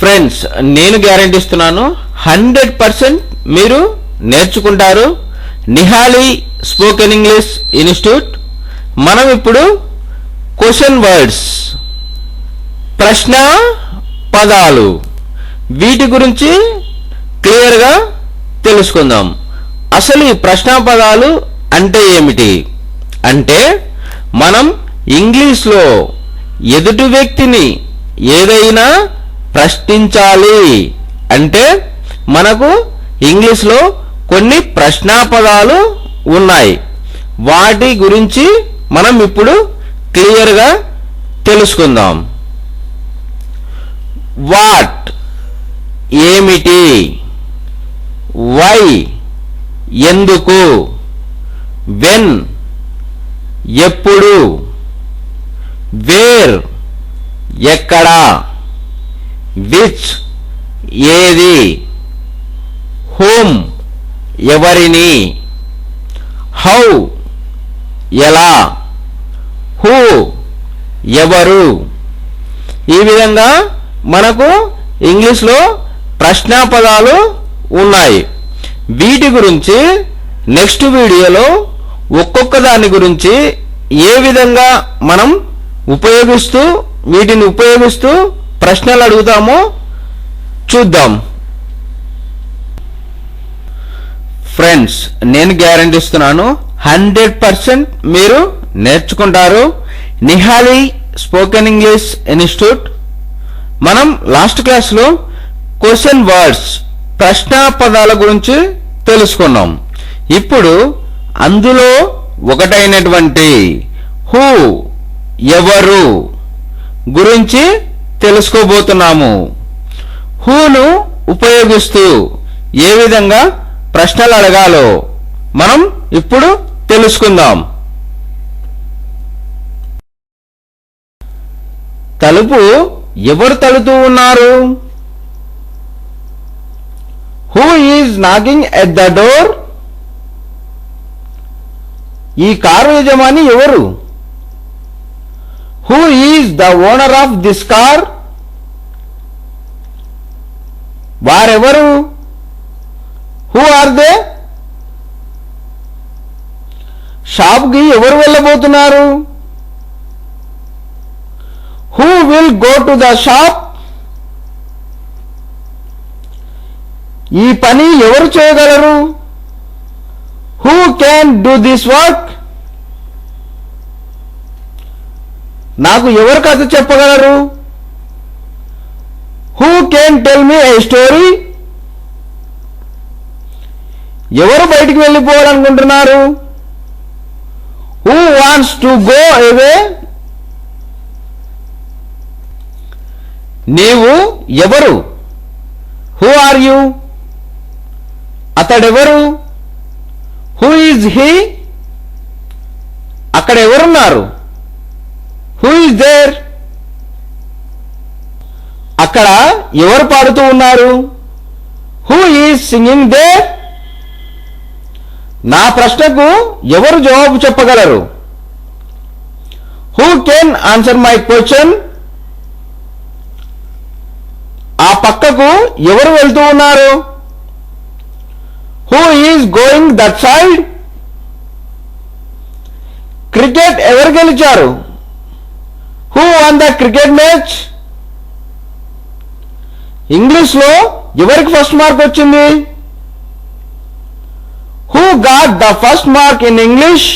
Friends, నేను guarantee ఇస్తున్నాను, 100% మీరు నేర్చుకుంటారు. Nihali spoken English institute. మనం ఇప్పుడు క్వశ్చన్ వర్డ్స్, ప్రశ్న పదాలు, వీటి గురించి క్లియర్గా తెలుసుకుందాం. అసలు ఈ ప్రశ్న పదాలు అంటే ఏమిటి అంటే, మనం ఇంగ్లీష్లో ఎదుటి వ్యక్తిని ఏదైనా ప్రశ్నించాలి అంటే మనకు ఇంగ్లీష్లో కొన్ని ప్రశ్నా పదాలు ఉన్నాయి. వాటి గురించి మనం ఇప్పుడు క్లియర్గా తెలుసుకుందాం. వాట్ ఏమిటి, వై ఎందుకు, వెన్ ఎప్పుడు, వేర్ ఎక్కడ, విచ్ ఏది, హూమ్ ఎవరిని, హౌ ఎలా, హూ ఎవరు. ఈ విధంగా మనకు ఇంగ్లీష్లో ప్రశ్నా పదాలు ఉన్నాయి. వీటి గురించి నెక్స్ట్ వీడియోలో ఒక్కొక్క దాని గురించి ఏ విధంగా మనం వీటిని ఉపయోగిస్తూ ప్రశ్నలు అడుగుతామో చూద్దాం. ఫ్రెండ్స్, నేను గ్యారెంటీ ఇస్తున్నాను, 100% మీరు నేర్చుకుంటారు. Nihali spoken English institute. మనం లాస్ట్ క్లాస్లో క్వశ్చన్ వర్డ్స్, ప్రశ్న పదాల గురించి తెలుసుకున్నాం. ఇప్పుడు అందులో ఒకటైనటువంటి హూ ఎవరు గురించి తెలుసుకోబోతున్నాము. హూను ఉపయోగిస్తూ ఏ విధంగా ప్రశ్నలు అడగాలో మనం ఇప్పుడు తెలుసుకుందాం. తలుపు ఎవరు తడుతూ ఉన్నారు? Who is knocking at the door? ఈ కారు యజమాని ఎవరు? Who is the owner of this car? వారెవరు? Who are they? షాప్కి ఎవరు వెళ్ళబోతున్నారు? Who will go to the shop? ఈ పని ఎవరు చేయగలరు? Who can do this work? నాకు ఎవరు కథ చెప్పగలరు? Who can tell me a story? ఎవరు బయటికి వెళ్ళిపోవాలనుకుంటున్నారు? Who wants to go away? నీవు ఎవరు? Who are you? అతడెవరు? Who is he? అక్కడ ఎవరున్నారు? Who is there? అక్కడ ఎవరు పాడుతూ ఉన్నారు? Who is singing there? నా ప్రశ్నకు ఎవరు జవాబు చెప్పగలరు? Who can answer my question? ఆ పక్కకు ఎవరు వెళ్తూ ఉన్నారు? Who is going that side? Cricket ఎవరు గెలిచారు? Who won the cricket match? ఇంగ్లీష్లో ఎవరికి ఫస్ట్ మార్క్ వచ్చింది? Who got the first mark in English?